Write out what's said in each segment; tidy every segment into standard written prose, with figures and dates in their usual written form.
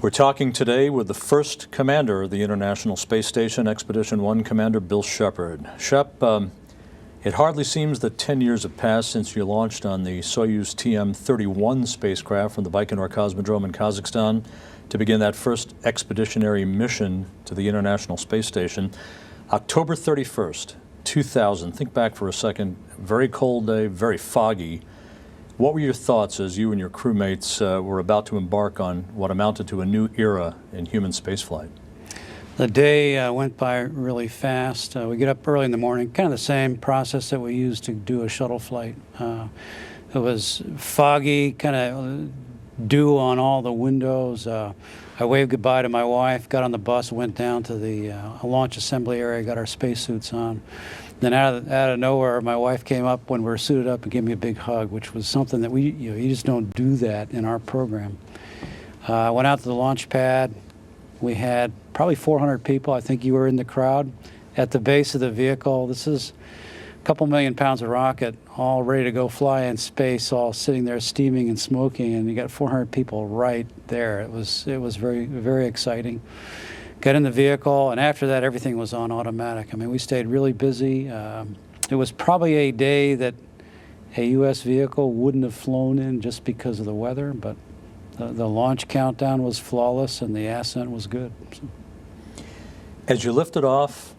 We're talking today with the first commander of the International Space Station, Expedition 1 Commander Bill Shepard. Shep, it hardly seems that 10 years have passed since you launched on the Soyuz TM-31 spacecraft from the Baikonur Cosmodrome in Kazakhstan to begin that first expeditionary mission to the International Space Station. October 31st, 2000, think back for a second, very cold day, very foggy. What were your thoughts as you and your crewmates were about to embark on what amounted to a new era in human spaceflight? The day went by really fast. We get up early in the morning, kind of the same process that we use to do a shuttle flight. It was foggy, kind of dew on all the windows. I waved goodbye to my wife, got on the bus, went down to the launch assembly area, got our spacesuits on. Then out of nowhere, my wife came up when we were suited up and gave me a big hug, which was something that you just don't do that in our program. I went out to the launch pad. We had probably 400 people. I think you were in the crowd at the base of the vehicle. This is a couple million pounds of rocket, all ready to go fly in space, all sitting there steaming and smoking, and you got 400 people right there. It was very, very exciting. Got in the vehicle, and after that, everything was on automatic. I mean, we stayed really busy. It was probably a day that a U.S. vehicle wouldn't have flown in just because of the weather, but the launch countdown was flawless, and the ascent was good. So. As you lifted off,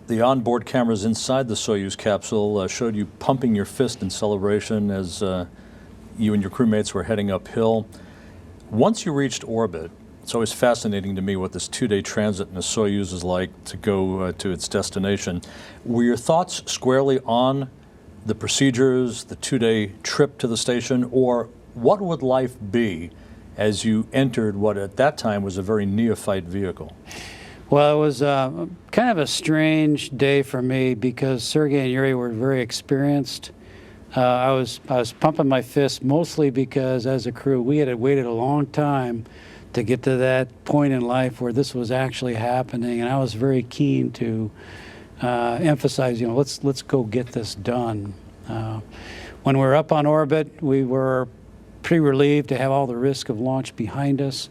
the onboard cameras inside the Soyuz capsule showed you pumping your fist in celebration as you and your crewmates were heading uphill. Once you reached orbit, it's always fascinating to me what this two-day transit in a Soyuz is like to go to its destination. Were your thoughts squarely on the procedures, the two-day trip to the station, or what would life be as you entered what at that time was a very neophyte vehicle? Well, it was kind of a strange day for me because Sergei and Yuri were very experienced. I was pumping my fist mostly because as a crew we had waited a long time to get to that point in life where this was actually happening, and I was very keen to emphasize, let's go get this done. When we were up on orbit, we were pretty relieved to have all the risk of launch behind us.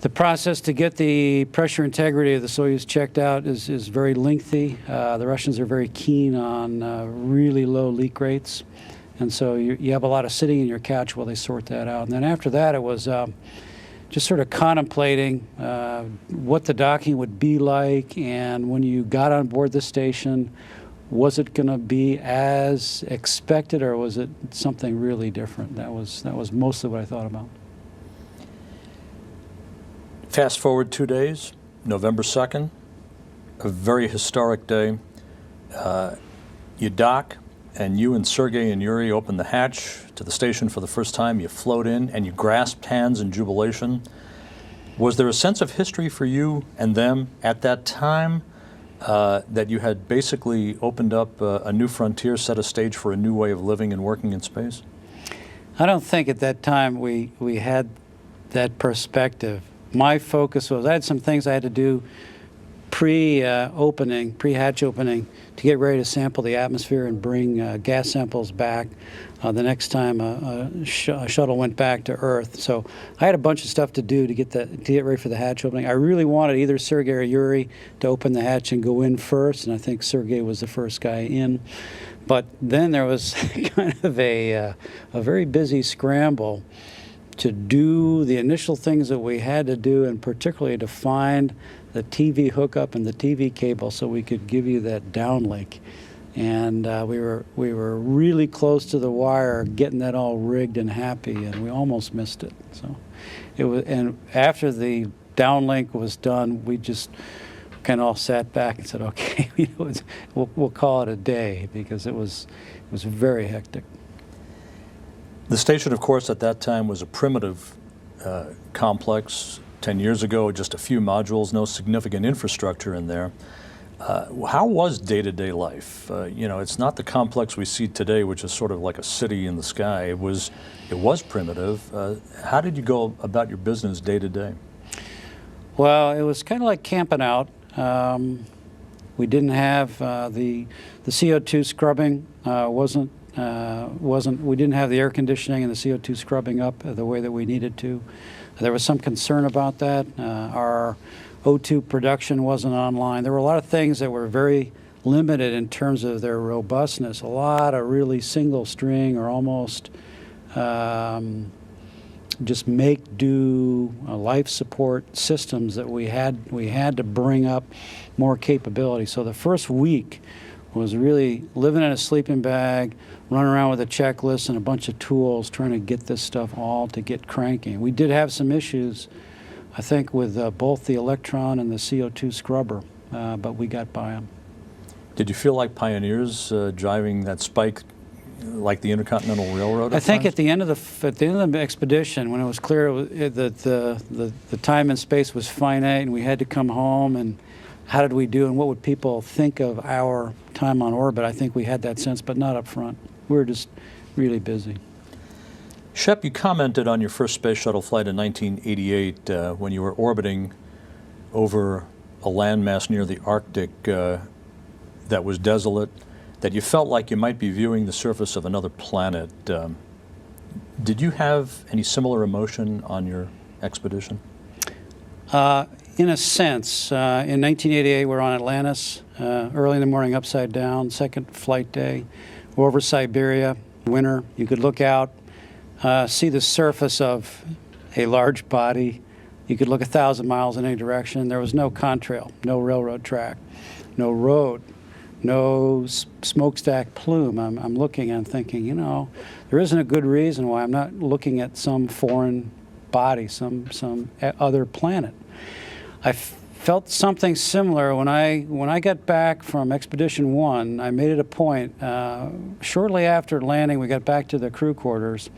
The process to get the pressure integrity of the Soyuz checked out is very lengthy. The Russians are very keen on really low leak rates, and so you have a lot of sitting in your couch while they sort that out. And then after that, it was just sort of contemplating what the docking would be like, and when you got on board the station, was it going to be as expected, or was it something really different? That was mostly what I thought about. Fast forward 2 days, November 2nd, a very historic day. You dock, and you and Sergei and Yuri opened the hatch to the station for the first time. You float in, and you grasped hands in jubilation. Was there a sense of history for you and them at that time that you had basically opened up a new frontier, set a stage for a new way of living and working in space? I don't think at that time we had that perspective. My focus was I had some things I had to do pre-hatch opening, to get ready to sample the atmosphere and bring gas samples back the next time a shuttle went back to Earth. So I had a bunch of stuff to do to get ready for the hatch opening. I really wanted either Sergei or Yuri to open the hatch and go in first, and I think Sergei was the first guy in. But then there was kind of a very busy scramble to do the initial things that we had to do, and particularly to find the TV hookup and the TV cable so we could give you that downlink. And we were really close to the wire, getting that all rigged and happy, and we almost missed it. So it was, and after the downlink was done, we just kind of all sat back and said, okay, we'll call it a day, because it was very hectic. The station, of course, at that time was a primitive complex. 10 years ago, just a few modules, no significant infrastructure in there. How was day-to-day life? It's not the complex we see today, which is sort of like a city in the sky. It was primitive. How did you go about your business day-to-day? Well, it was kind of like camping out. We didn't have the CO2 scrubbing wasn't we didn't have the air conditioning and the CO2 scrubbing up the way that we needed to. There was some concern about that. Our O2 production wasn't online. There were a lot of things that were very limited in terms of their robustness. A lot of really single string or almost just make-do life support systems that we had to bring up more capability. So the first week was really living in a sleeping bag, running around with a checklist and a bunch of tools, trying to get this stuff all to get cranking. We did have some issues, I think, with both the Electron and the CO2 scrubber, but we got by them. Did you feel like pioneers driving that spike like the Intercontinental Railroad? I think at the end of the expedition, when it was clear that the time and space was finite and we had to come home, and how did we do and what would people think of our time on orbit, I think we had that sense, but not up front. We were just really busy. Shep, you commented on your first space shuttle flight in 1988 when you were orbiting over a landmass near the Arctic that was desolate, that you felt like you might be viewing the surface of another planet. Did you have any similar emotion on your expedition? In a sense. In 1988, we're on Atlantis, early in the morning, upside down, second flight day. We're over Siberia, winter. You could look out, see the surface of a large body. You could look 1,000 miles in any direction. There was no contrail, no railroad track, no road, no smokestack plume. I'm looking and thinking, you know, there isn't a good reason why I'm not looking at some foreign body, some other planet. I felt something similar when I got back from Expedition 1. I made it a point, shortly after landing, we got back to the crew quarters.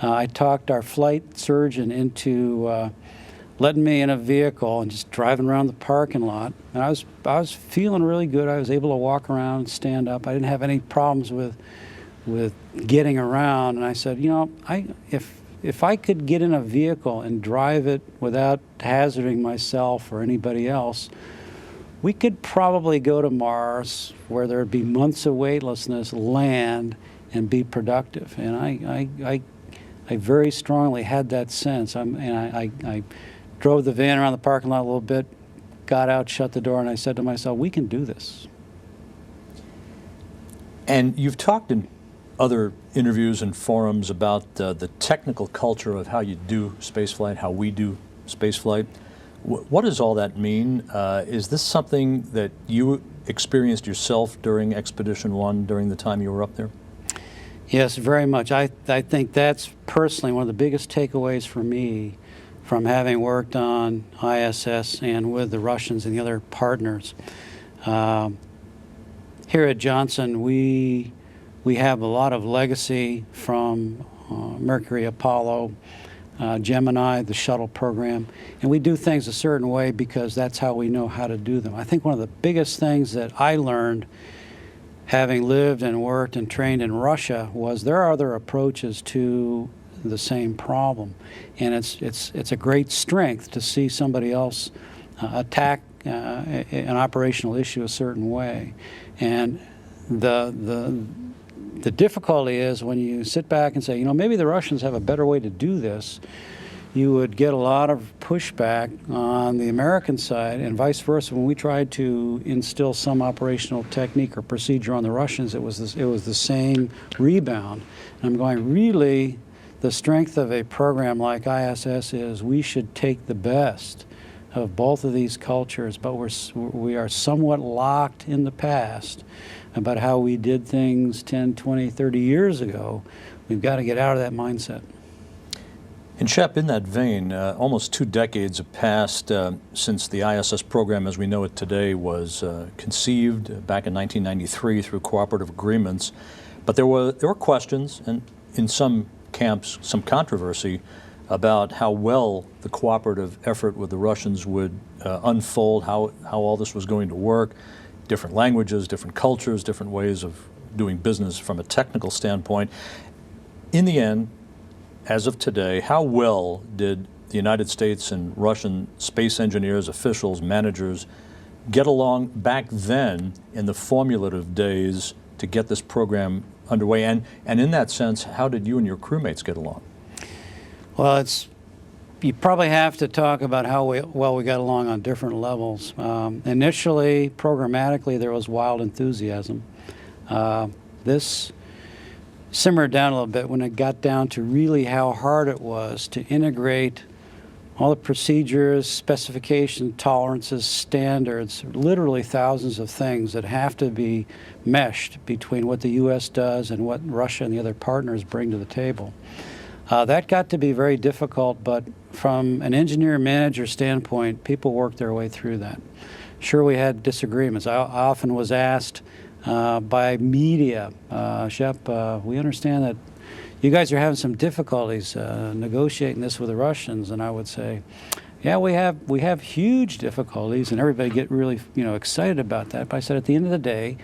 I talked our flight surgeon into letting me in a vehicle and just driving around the parking lot. And I was feeling really good. I was able to walk around and stand up. I didn't have any problems with getting around. And I said, you know, if I could get in a vehicle and drive it without hazarding myself or anybody else, we could probably go to Mars, where there'd be months of weightlessness, land, and be productive. And I very strongly had that sense. I drove the van around the parking lot a little bit, got out, shut the door, and I said to myself, we can do this. And you've talked in other interviews and forums about the technical culture of how you do spaceflight, how we do spaceflight. What does all that mean? Is this something that you experienced yourself during Expedition 1, during the time you were up there? Yes, very much. I think that's personally one of the biggest takeaways for me from having worked on ISS and with the Russians and the other partners. Here at Johnson, we have a lot of legacy from Mercury, Apollo, Gemini, the shuttle program, and we do things a certain way because that's how we know how to do them. I think one of the biggest things that I learned, having lived and worked and trained in Russia, was there are other approaches to the same problem, and it's a great strength to see somebody else attack an operational issue a certain way. And the difficulty is when you sit back and say, you know, maybe the Russians have a better way to do this, you would get a lot of pushback on the American side, and vice versa. When we tried to instill some operational technique or procedure on the Russians, it was the same rebound. And I'm going, really, the strength of a program like ISS is we should take the best of both of these cultures, but we are somewhat locked in the past about how we did things 10, 20, 30 years ago. We've got to get out of that mindset. And Shep, in that vein, almost 2 decades have passed since the ISS program as we know it today was conceived back in 1993 through cooperative agreements. But there were questions, and in some camps, some controversy about how well the cooperative effort with the Russians would unfold, how all this was going to work, different languages, different cultures, different ways of doing business from a technical standpoint. In the end, as of today, how well did the United States and Russian space engineers, officials, managers get along back then in the formulative days to get this program underway. And in that sense, how did you and your crewmates get along? Well, you probably have to talk about how well we got along on different levels. Initially, programmatically, there was wild enthusiasm. This simmered down a little bit when it got down to really how hard it was to integrate all the procedures, specifications, tolerances, standards, literally thousands of things that have to be meshed between what the U.S. does and what Russia and the other partners bring to the table. That got to be very difficult, but from an engineer-manager standpoint, people worked their way through that. Sure, we had disagreements. I often was asked by media, Shep, we understand that you guys are having some difficulties negotiating this with the Russians, and I would say, yeah, we have huge difficulties, and everybody get really excited about that. But I said, at the end of the day,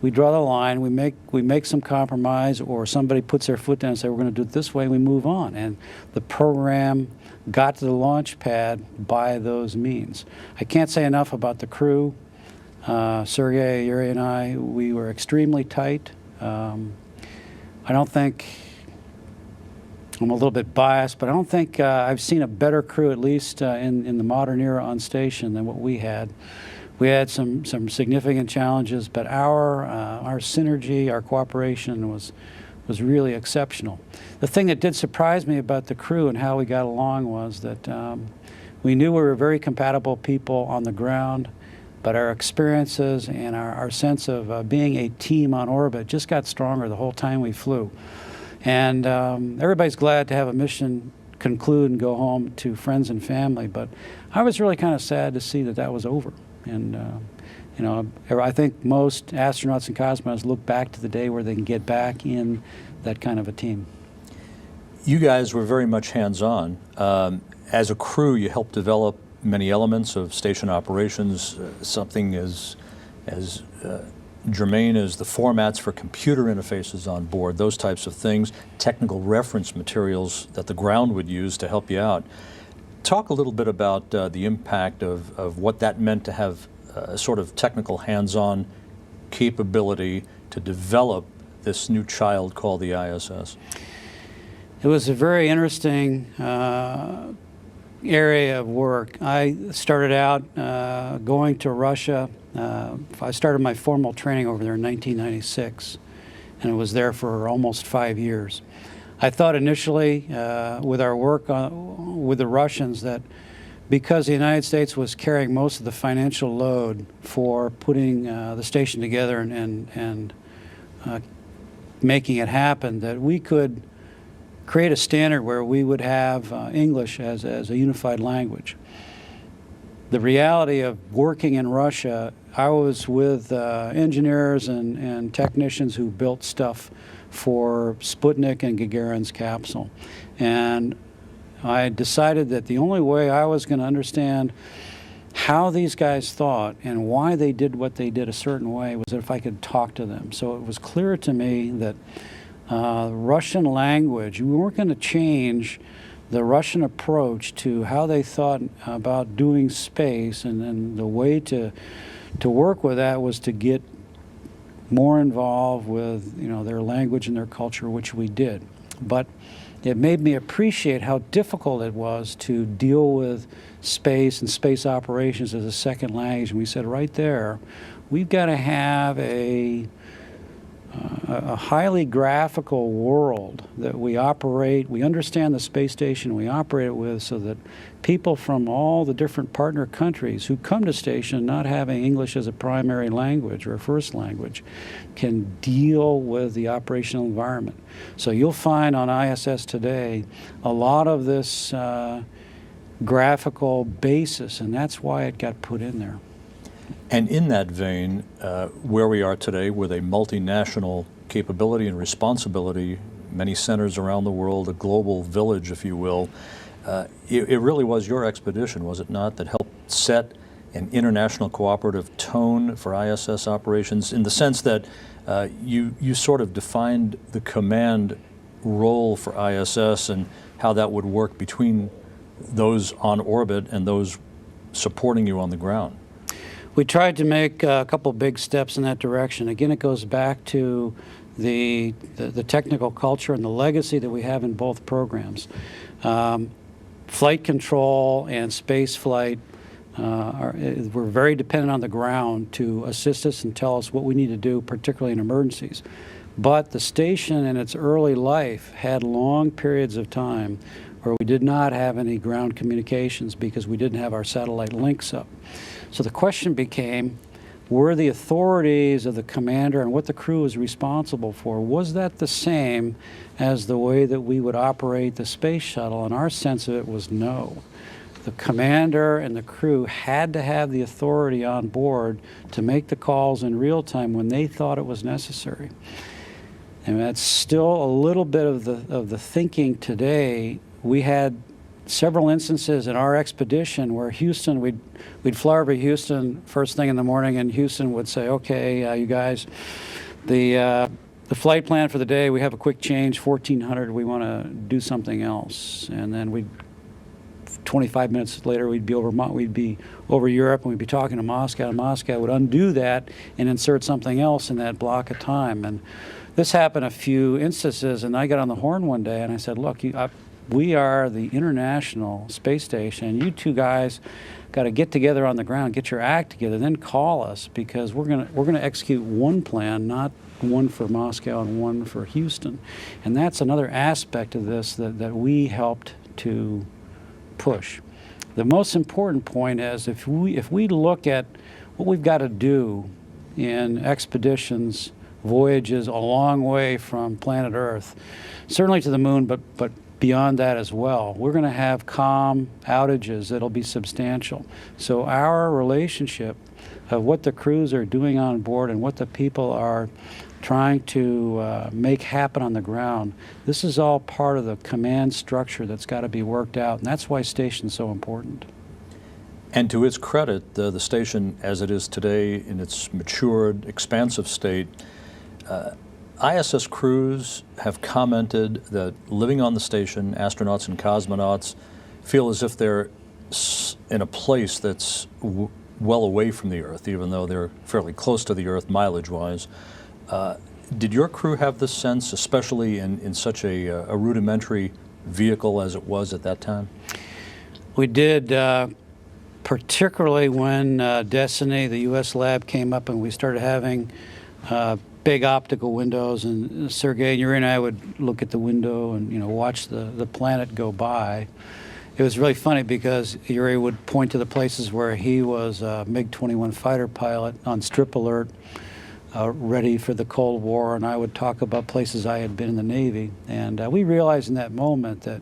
we draw the line, we make some compromise, or somebody puts their foot down and say we're going to do it this way, and we move on. And the program got to the launch pad by those means. I can't say enough about the crew. Sergei, Yuri, and I, we were extremely tight. I don't think, I'm a little bit biased, but I don't think I've seen a better crew, at least in the modern era on station, than what we had. We had some significant challenges, but our synergy, our cooperation was really exceptional. The thing that did surprise me about the crew and how we got along was that we knew we were very compatible people on the ground, but our experiences and our sense of being a team on orbit just got stronger the whole time we flew. And everybody's glad to have a mission conclude and go home to friends and family, but I was really kind of sad to see that that was over. And I think most astronauts and cosmonauts look back to the day where they can get back in that kind of a team. You guys were very much hands-on. As a crew, you helped develop many elements of station operations, something as germane as the formats for computer interfaces on board, those types of things, technical reference materials that the ground would use to help you out. Talk a little bit about the impact of what that meant to have a sort of technical hands-on capability to develop this new child called the ISS. It was a very interesting area of work. I started out going to Russia. I started my formal training over there in 1996, and I was there for almost 5 years. I thought initially, with our work with the Russians, that because the United States was carrying most of the financial load for putting the station together and making it happen, that we could create a standard where we would have English as a unified language. The reality of working in Russia, I was with engineers and technicians who built stuff for Sputnik and Gagarin's capsule. And I decided that the only way I was going to understand how these guys thought and why they did what they did a certain way was if I could talk to them. So it was clear to me that Russian language, we weren't going to change the Russian approach to how they thought about doing space, and then the way to work with that was to get more involved with their language and their culture, which we did. But it made me appreciate how difficult it was to deal with space and space operations as a second language. And we said right there, we've got to have a highly graphical world that we operate. We understand the space station we operate it with, so that people from all the different partner countries who come to station not having English as a primary language or a first language can deal with the operational environment. So you'll find on ISS today a lot of this graphical basis, and that's why it got put in there. And in that vein, where we are today with a multinational capability and responsibility, many centers around the world, a global village, if you will, it really was your expedition, was it not, that helped set an international cooperative tone for ISS operations, in the sense that you sort of defined the command role for ISS and how that would work between those on orbit and those supporting you on the ground. We tried to make a couple big steps in that direction. Again, it goes back to the technical culture and the legacy that we have in both programs. Flight control and space flight, we're very dependent on the ground to assist us and tell us what we need to do, particularly in emergencies. But the station in its early life had long periods of time where we did not have any ground communications because we didn't have our satellite links up. So the question became, were the authorities of the commander and what the crew was responsible for, was that the same as the way that we would operate the space shuttle? And our sense of it was no. The commander and the crew had to have the authority on board to make the calls in real time when they thought it was necessary. And that's still a little bit of the thinking today. We had several instances in our expedition where Houston, we'd fly over Houston first thing in the morning, and Houston would say, okay, you guys, the flight plan for the day, we have a quick change, 1400, we want to do something else. And then 25 minutes later, we'd be over Europe, and we'd be talking to Moscow, and Moscow would undo that and insert something else in that block of time. And this happened a few instances, and I got on the horn one day and I said, look, we are the International Space Station. You two guys got to get together on the ground, get your act together, then call us, because we're gonna execute one plan, not one for Moscow and one for Houston. And that's another aspect of this that we helped to push. The most important point is if we look at what we've got to do in expeditions, voyages a long way from planet Earth, certainly to the moon, but beyond that as well, we're going to have calm outages that'll be substantial. So our relationship of what the crews are doing on board and what the people are trying to make happen on the ground, this is all part of the command structure that's got to be worked out, and that's why station's so important. And to its credit, the station as it is today in its matured, expansive state, ISS crews have commented that living on the station, astronauts and cosmonauts feel as if they're in a place that's well away from the Earth, even though they're fairly close to the Earth mileage-wise. Did your crew have this sense, especially in such a rudimentary vehicle as it was at that time? We did, particularly when Destiny, the U.S. lab, came up and we started having big optical windows, and Sergei and Yuri and I would look at the window and watch the planet go by. It was really funny because Yuri would point to the places where he was a MiG-21 fighter pilot on strip alert, ready for the Cold War, and I would talk about places I had been in the Navy. And we realized in that moment that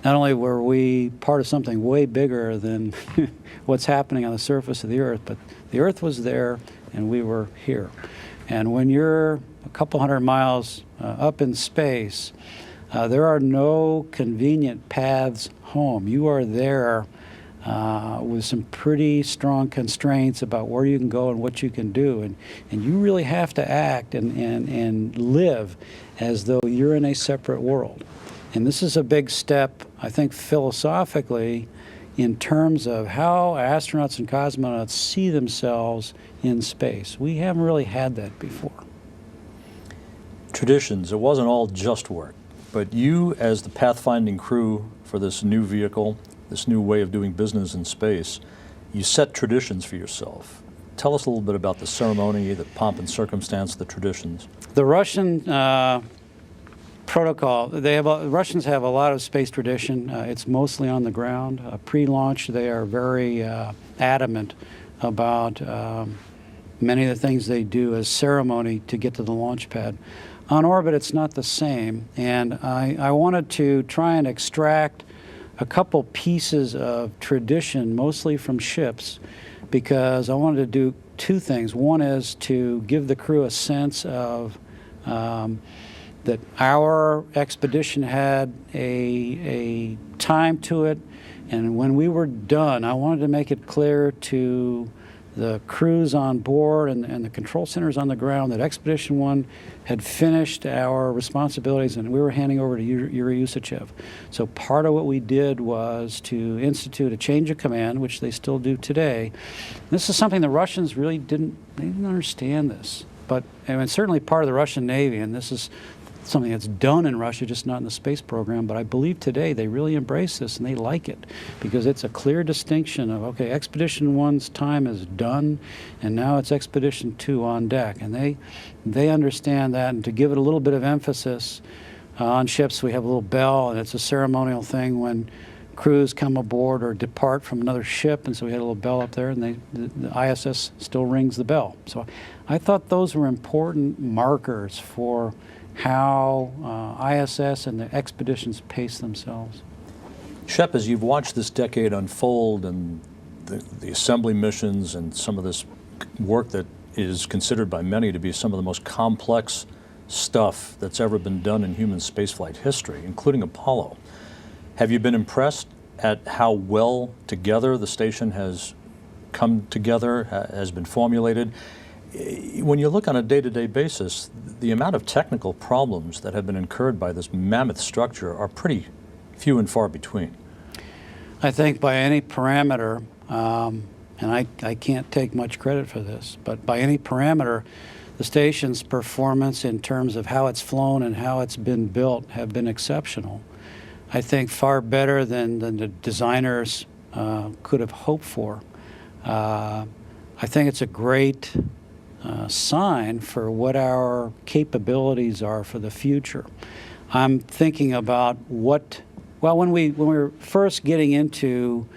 not only were we part of something way bigger than what's happening on the surface of the Earth, but the Earth was there and we were here. And when you're a couple hundred miles up in space, there are no convenient paths home. You are there with some pretty strong constraints about where you can go and what you can do. And you really have to act and live as though you're in a separate world. And this is a big step, I think, philosophically, in terms of how astronauts and cosmonauts see themselves in space. We haven't really had that before. Traditions, it wasn't all just work, but you as the pathfinding crew for this new vehicle, this new way of doing business in space, you set traditions for yourself. Tell us a little bit about the ceremony, the pomp and circumstance, the traditions. The Russian protocol, Russians have a lot of space tradition. It's mostly on the ground. Pre-launch, they are very adamant about many of the things they do as ceremony to get to the launch pad. On orbit, it's not the same, and I wanted to try and extract a couple pieces of tradition, mostly from ships, because I wanted to do two things. One is to give the crew a sense of that our expedition had a time to it, and when we were done, I wanted to make it clear to the crews on board and the control centers on the ground that Expedition 1 had finished our responsibilities and we were handing over to Yuri Usachev. So part of what we did was to institute a change of command, which they still do today. This is something the Russians really didn't understand this. but and it's certainly part of the Russian Navy, and this is something that's done in Russia, just not in the space program. But I believe today they really embrace this and they like it because it's a clear distinction of, okay, Expedition 1's time is done and now it's Expedition 2 on deck. And they understand that, and to give it a little bit of emphasis, on ships we have a little bell, and it's a ceremonial thing when crews come aboard or depart from another ship, and so we had a little bell up there, and the ISS still rings the bell. So I thought those were important markers for how ISS and the expeditions pace themselves. Shep, as you've watched this decade unfold and the assembly missions and some of this work that is considered by many to be some of the most complex stuff that's ever been done in human spaceflight history, including Apollo, have you been impressed at how well together the station has come together, has been formulated? When you look on a day-to-day basis, the amount of technical problems that have been incurred by this mammoth structure are pretty few and far between. I think by any parameter, and I can't take much credit for this, but by any parameter, the station's performance in terms of how it's flown and how it's been built have been exceptional. I think far better than the designers could have hoped for. I think it's a great sign for what our capabilities are for the future. I'm thinking about when we were first getting into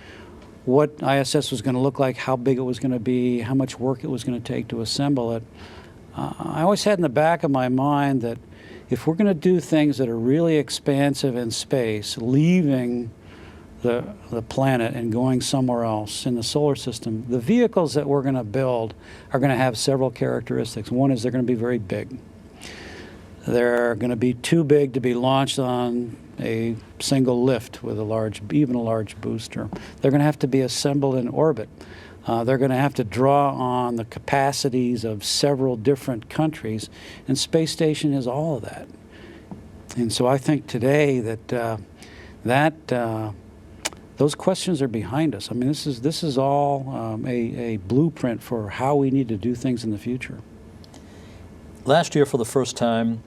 what ISS was going to look like, how big it was going to be, how much work it was going to take to assemble it, I always had in the back of my mind that if we're going to do things that are really expansive in space, leaving the planet and going somewhere else in the solar system, the vehicles that we're going to build are going to have several characteristics. One is they're going to be very big. They're going to be too big to be launched on a single lift with even a large booster. They're going to have to be assembled in orbit. They're going to have to draw on the capacities of several different countries, and space station is all of that. And so I think today that those questions are behind us. I mean, this is all a blueprint for how we need to do things in the future. Last year, for the first time,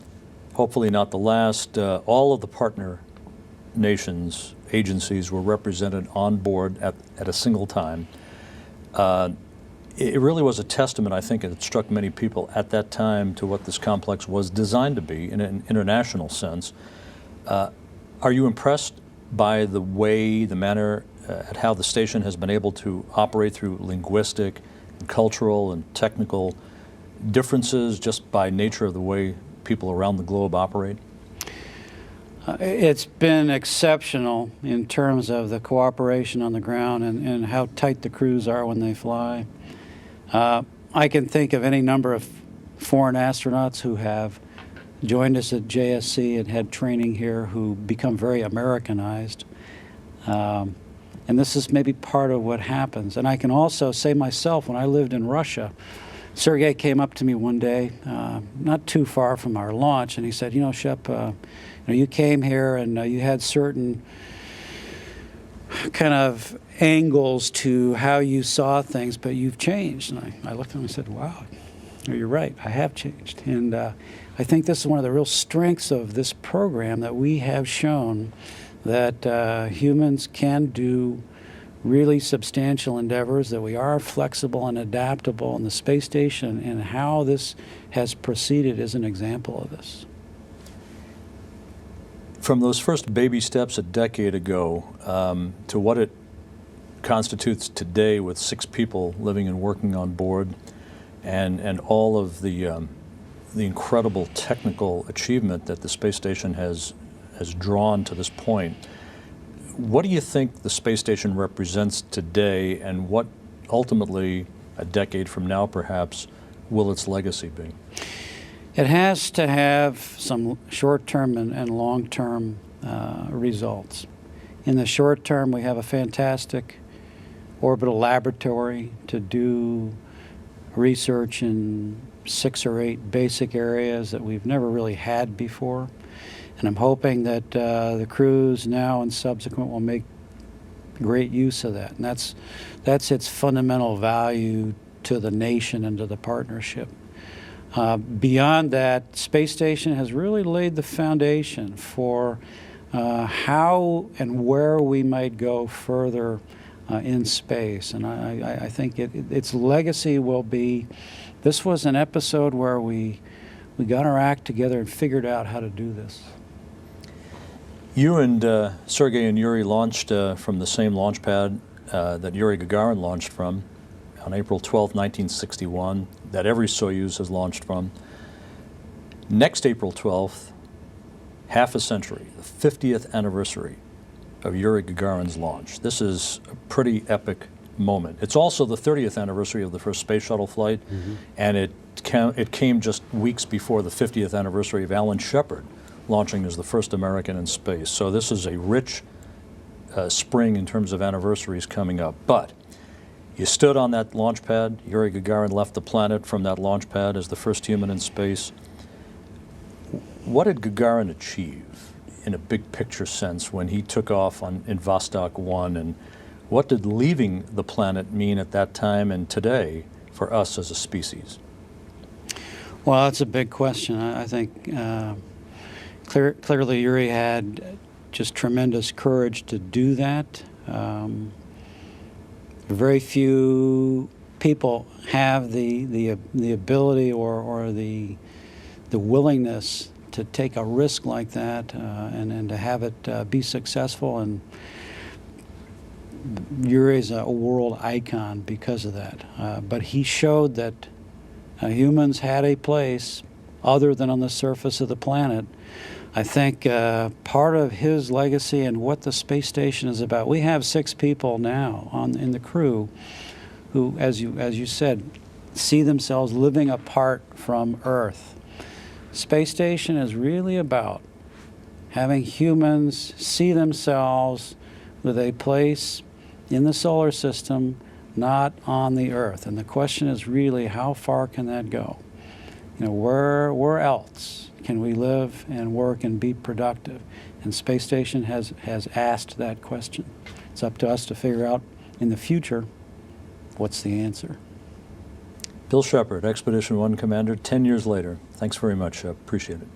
hopefully not the last, all of the partner nations, agencies were represented on board at a single time. It really was a testament, I think, and it struck many people at that time to what this complex was designed to be in an international sense. Are you impressed by the manner at how the station has been able to operate through linguistic, and cultural, and technical differences just by nature of the way people around the globe operate? It's been exceptional in terms of the cooperation on the ground and how tight the crews are when they fly. I can think of any number of foreign astronauts who have joined us at JSC and had training here who become very Americanized. And this is maybe part of what happens. And I can also say myself, when I lived in Russia, Sergei came up to me one day, not too far from our launch, and he said, Shep, you came here and you had certain kind of angles to how you saw things, but you've changed. And I looked at him and said, wow, you're right, I have changed. And I think this is one of the real strengths of this program, that we have shown that humans can do really substantial endeavors, that we are flexible and adaptable, and the space station and how this has proceeded is an example of this. From those first baby steps a decade ago to what it constitutes today with 6 people living and working on board, and all of the incredible technical achievement that the space station has drawn to this point, what do you think the space station represents today, and what ultimately, a decade from now perhaps, will its legacy be? It has to have some short-term and long-term results. In the short term, we have a fantastic orbital laboratory to do research in 6 or 8 basic areas that we've never really had before. And I'm hoping that the crews now and subsequent will make great use of that. And that's its fundamental value to the nation and to the partnership. Beyond that, space station has really laid the foundation for how and where we might go further in space. And I think its legacy will be, this was an episode where we got our act together and figured out how to do this. You and Sergei and Yuri launched from the same launch pad that Yuri Gagarin launched from on April 12, 1961, that every Soyuz has launched from. Next April 12th, half a century, the 50th anniversary of Yuri Gagarin's launch. This is a pretty epic moment. It's also the 30th anniversary of the first space shuttle flight, and it came just weeks before the 50th anniversary of Alan Shepard launching as the first American in space. So this is a rich spring in terms of anniversaries coming up. But you stood on that launch pad. Yuri Gagarin left the planet from that launch pad as the first human in space. What did Gagarin achieve in a big picture sense when he took off in Vostok 1, and what did leaving the planet mean at that time and today for us as a species? Well, that's a big question. I think clearly Yuri had just tremendous courage to do that. Very few people have the ability or the willingness to take a risk like that and to have it be successful. And Yuri's a world icon because of that. But he showed that humans had a place other than on the surface of the planet. I think part of his legacy and what the space station is about, we have 6 people now in the crew who, as you said, see themselves living apart from Earth. Space station is really about having humans see themselves with a place in the solar system, not on the Earth. And the question is really, how far can that go? You know, where else can we live and work and be productive? And space station has asked that question. It's up to us to figure out in the future what's the answer. Bill Shepard, Expedition 1 Commander, 10 years later. Thanks very much. Appreciate it.